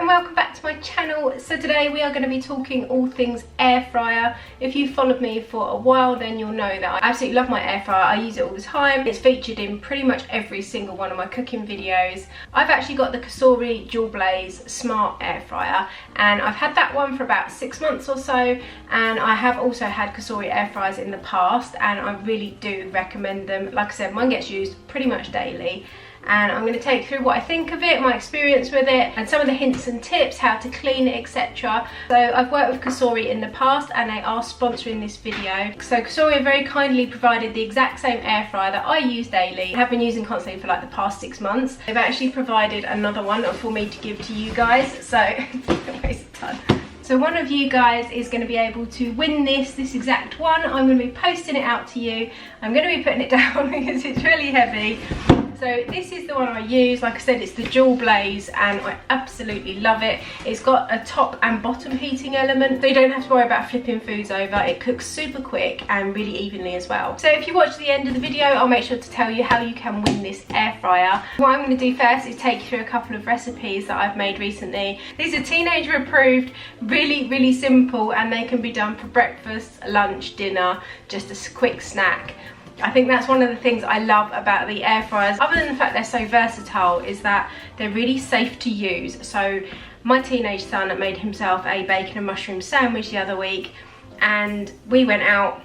and welcome back to my channel. So today we are going to be talking all things air fryer. If you've followed me for a while, then you'll know that I absolutely love my air fryer. I use it all the time. It's featured in pretty much every single one of my cooking videos. I've actually got the Cosori Dual Blaze Smart Air Fryer, and I've had that one for about 6 months or so, and I have also had Cosori air fryers in the past, and I really do recommend them. Like I said, mine gets used pretty much daily, and I'm going to take through what I think of it, my experience with it, and some of the hints and tips, how to clean it, etc. So I've worked with Cosori in the past, and they are sponsoring this video. So Cosori have very kindly provided the exact same air fryer that I use daily. I have been using constantly for like the past 6 months. They've actually provided another one for me to give to you guys, so don't waste of time. So one of you guys is going to be able to win this exact one. I'm going to be posting it out to you. I'm going to be putting it down because it's really heavy. So this is the one I use. Like I said, it's the Dual Blaze, and I absolutely love it. It's got a top and bottom heating element, so you don't have to worry about flipping foods over. It cooks super quick and really evenly as well. So if you watch the end of the video, I'll make sure to tell you how you can win this air fryer. What I'm going to do first is take you through a couple of recipes that I've made recently. These are teenager approved, really simple, and they can be done for breakfast, lunch, dinner, just a quick snack. I think that's one of the things I love about the air fryers, other than the fact they're so versatile, is that they're really safe to use. So my teenage son made himself a bacon and mushroom sandwich the other week, and we went out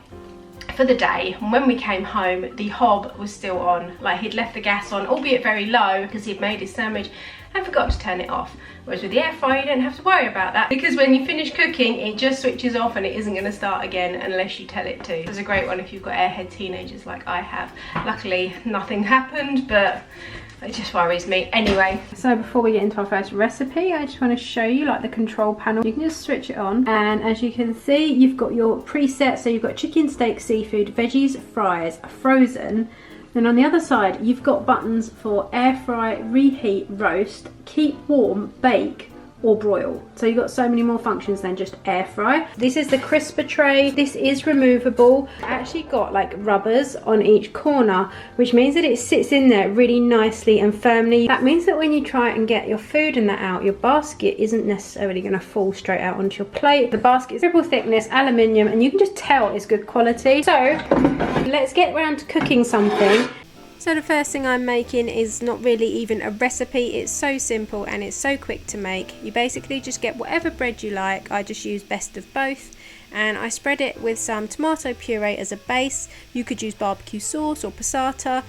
for the day, and when we came home the hob was still on. Like, he'd left the gas on, albeit very low, because he'd made his sandwich and forgot to turn it off. Whereas with the air fryer, you don't have to worry about that, because when you finish cooking, it just switches off and it isn't going to start again unless you tell it to. It's a great one if you've got airhead teenagers like I have. Luckily nothing happened, but it just worries me. Anyway, so before we get into our first recipe, I just want to show you like the control panel. You can just switch it on, and as you can see, you've got your presets. So you've got chicken, steak, seafood, veggies, fries, frozen. Then on the other side, you've got buttons for air fry, reheat, roast, keep warm, bake, or broil. So you've got so many more functions than just air fry. This is the crisper tray. This is removable. I actually got like rubbers on each corner, which means that it sits in there really nicely and firmly. That means that when you try and get your food and that out, your basket isn't necessarily going to fall straight out onto your plate. The basket is triple thickness aluminium, and you can just tell it's good quality. So let's get around to cooking something. So the first thing I'm making is not really even a recipe. It's so simple and it's so quick to make. You basically just get whatever bread you like. I just use best of both, and I spread it with some tomato puree as a base. You could use barbecue sauce or passata,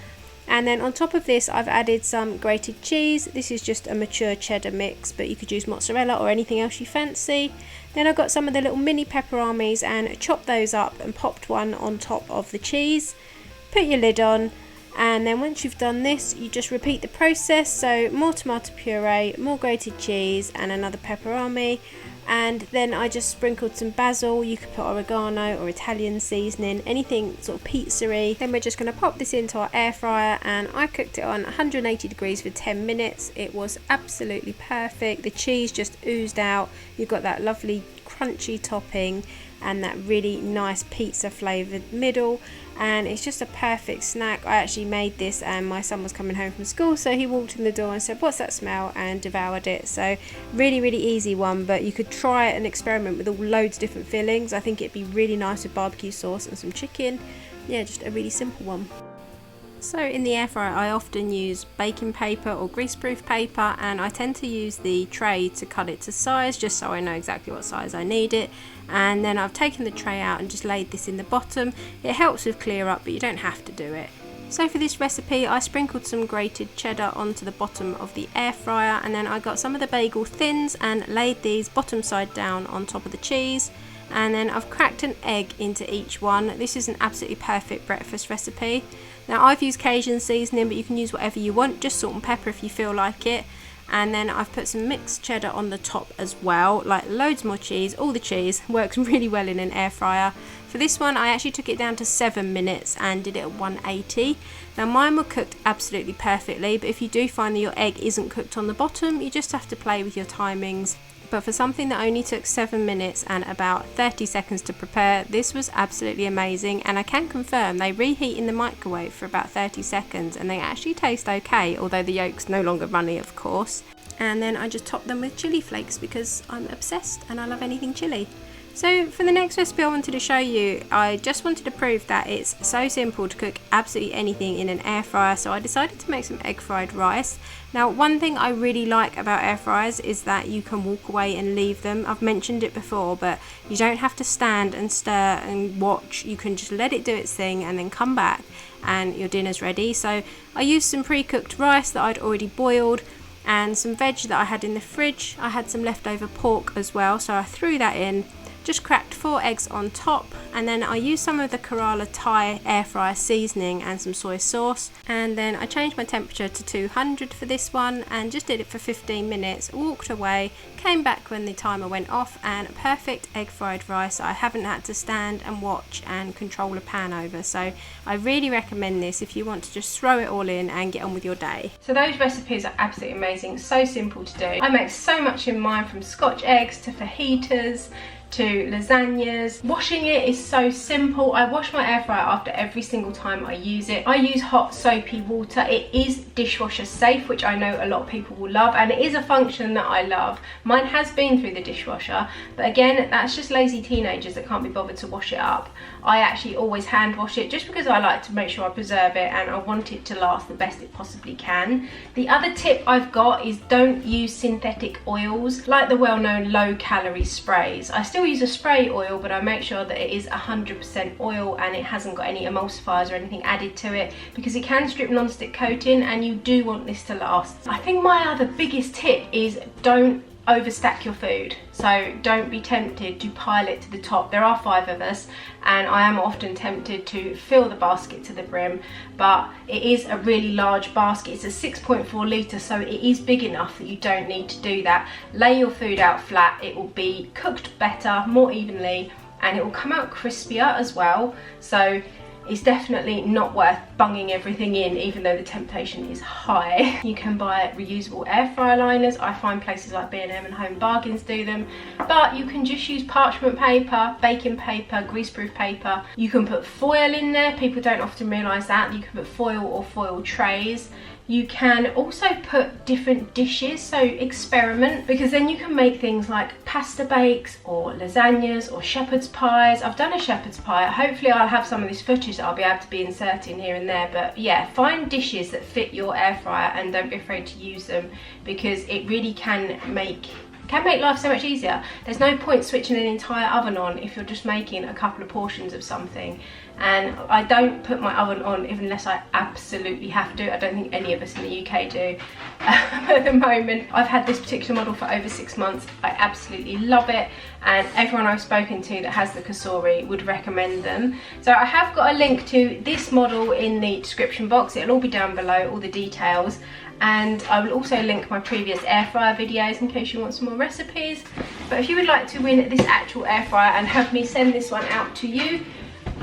and then on top of this I've added some grated cheese. This is just a mature cheddar mix, but you could use mozzarella or anything else you fancy. Then I've got some of the little mini pepperonis and chopped those up and popped one on top of the cheese. Put your lid on, and then once you've done this, you just repeat the process. So more tomato puree, more grated cheese, and another pepperoni. And then I just sprinkled some basil. You could put oregano or Italian seasoning, anything sort of pizza-y. Then we're just going to pop this into our air fryer, and I cooked it on 180 degrees for 10 minutes. It was absolutely perfect. The cheese just oozed out. You've got that lovely crunchy topping and that really nice pizza flavoured middle, and it's just a perfect snack. I actually made this, and my son was coming home from school, so he walked in the door and said, "What's that smell?" and devoured it. So really easy one, but you could try and experiment with all loads of different fillings. I think it'd be really nice with barbecue sauce and some chicken. Yeah, just a really simple one. So in the air fryer, I often use baking paper or greaseproof paper, and I tend to use the tray to cut it to size, just so I know exactly what size I need it. And then I've taken the tray out and just laid this in the bottom. It helps with clear up, but you don't have to do it. So for this recipe, I sprinkled some grated cheddar onto the bottom of the air fryer, and then I got some of the bagel thins and laid these bottom side down on top of the cheese. And then I've cracked an egg into each one. This is an absolutely perfect breakfast recipe. Now I've used Cajun seasoning, but you can use whatever you want, just salt and pepper if you feel like it. And then I've put some mixed cheddar on the top as well, like loads more cheese. All the cheese works really well in an air fryer. For this one, I actually took it down to 7 minutes and did it at 180. Now mine were cooked absolutely perfectly, but if you do find that your egg isn't cooked on the bottom, you just have to play with your timings. But for something that only took 7 minutes and about 30 seconds to prepare, this was absolutely amazing. And I can confirm they reheat in the microwave for about 30 seconds and they actually taste okay, although the yolk's no longer runny, of course. and then I just top them with chili flakes because I'm obsessed and I love anything chili. So for the next recipe I wanted to show you, I just wanted to prove that it's so simple to cook absolutely anything in an air fryer, so I decided to make some egg fried rice. Now, one thing I really like about air fryers is that you can walk away and leave them. I've mentioned it before, but you don't have to stand and stir and watch. You can just let it do its thing and then come back and your dinner's ready. So I used some pre-cooked rice that I'd already boiled and some veg that I had in the fridge. I had some leftover pork as well, so I threw that in. Just cracked 4 eggs on top, and then I used some of the Kerala Thai air fryer seasoning and some soy sauce, and then I changed my temperature to 200 for this one and just did it for 15 minutes, walked away, came back when the timer went off, and perfect egg fried rice. I haven't had to stand and watch and control a pan over, so I really recommend this if you want to just throw it all in and get on with your day. So those recipes are absolutely amazing, so simple to do. I make so much in mine, from Scotch eggs to fajitas to lasagnas. Washing it is so simple. I wash my air fryer after every single time I use it. I use hot soapy water. It is dishwasher safe, which I know a lot of people will love, and it is a function that I love. Mine has been through the dishwasher, but again, that's just lazy teenagers that can't be bothered to wash it up. I actually always hand wash it just because I like to make sure I preserve it and I want it to last the best it possibly can. The other tip I've got is don't use synthetic oils like the well-known low calorie sprays. I still use a spray oil, but I make sure that it is 100% oil and it hasn't got any emulsifiers or anything added to it, because it can strip non-stick coating and you do want this to last. I think my other biggest tip is don't overstack your food. So don't be tempted to pile it to the top. There are 5 of us and I am often tempted to fill the basket to the brim, but it is a really large basket. It's a 6.4 litre, so it is big enough that you don't need to do that. Lay your food out flat. It will be cooked better, more evenly, and it will come out crispier as well. So it's definitely not worth bunging everything in, even though the temptation is high. You can buy reusable air fryer liners. I find places like B&M and Home Bargains do them, but you can just use parchment paper, baking paper, greaseproof paper. You can put foil in there. People don't often realise that. You can put foil or foil trays. You can also put different dishes, so experiment, because then you can make things like pasta bakes or lasagnas or shepherd's pies. I've done a shepherd's pie. Hopefully I'll have some of this footage that I'll be able to be inserting here and there, but yeah, find dishes that fit your air fryer and don't be afraid to use them, because it really can make life so much easier. There's no point switching an entire oven on if you're just making a couple of portions of something. And I don't put my oven on unless I absolutely have to. I don't think any of us in the UK do at the moment. I've had this particular model for over 6 months. I absolutely love it, and everyone I've spoken to that has the Cosori would recommend them. So I have got a link to this model in the description box. It'll all be down below, all the details. And I will also link my previous air fryer videos in case you want some more recipes. But if you would like to win this actual air fryer and have me send this one out to you,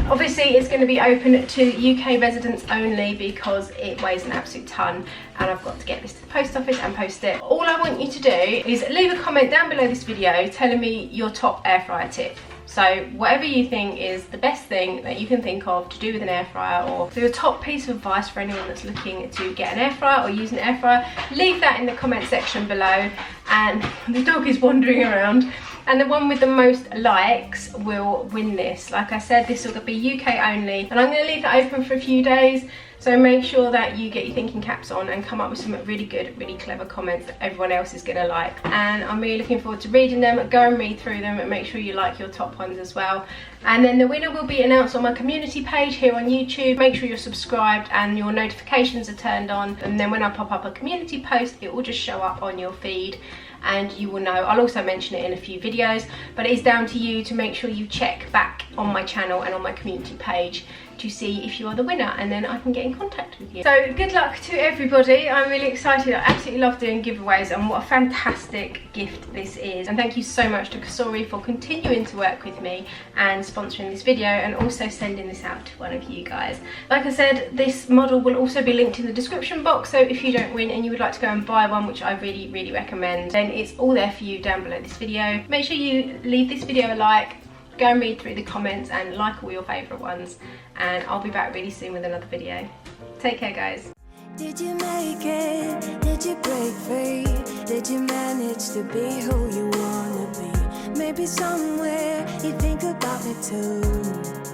obviously it's going to be open to UK residents only because it weighs an absolute ton and I've got to get this to the post office and post it. All I want you to do is leave a comment down below this video telling me your top air fryer tip. So whatever you think is the best thing that you can think of to do with an air fryer, or your top piece of advice for anyone that's looking to get an air fryer or use an air fryer, leave that in the comment section below. And the dog is wandering around. And the one with the most likes will win this. Like I said, this will be UK only, and I'm going to leave that open for a few days. So make sure that you get your thinking caps on and come up with some really good, really clever comments that everyone else is going to like. And I'm really looking forward to reading them. Go and read through them and make sure you like your top ones as well. And then the winner will be announced on my community page here on YouTube. Make sure you're subscribed and your notifications are turned on. And then when I pop up a community post, it will just show up on your feed and you will know. I'll also mention it in a few videos, but it is down to you to make sure you check back on my channel and on my community page to see if you are the winner, and then I can get in contact with you. So good luck to everybody. I'm really excited. I absolutely love doing giveaways, and what a fantastic gift this is. And thank you so much to Cosori for continuing to work with me and sponsoring this video, and also sending this out to one of you guys. Like I said, this model will also be linked in the description box, so if you don't win and you would like to go and buy one, which I really, really recommend, then it's all there for you down below this video. Make sure you leave this video a like, go and read through the comments and like all your favourite ones, and I'll be back really soon with another video. Take care, guys. Did you make it? Did you break free? Did you manage to be who you wanna be? Maybe somewhere you think about me too.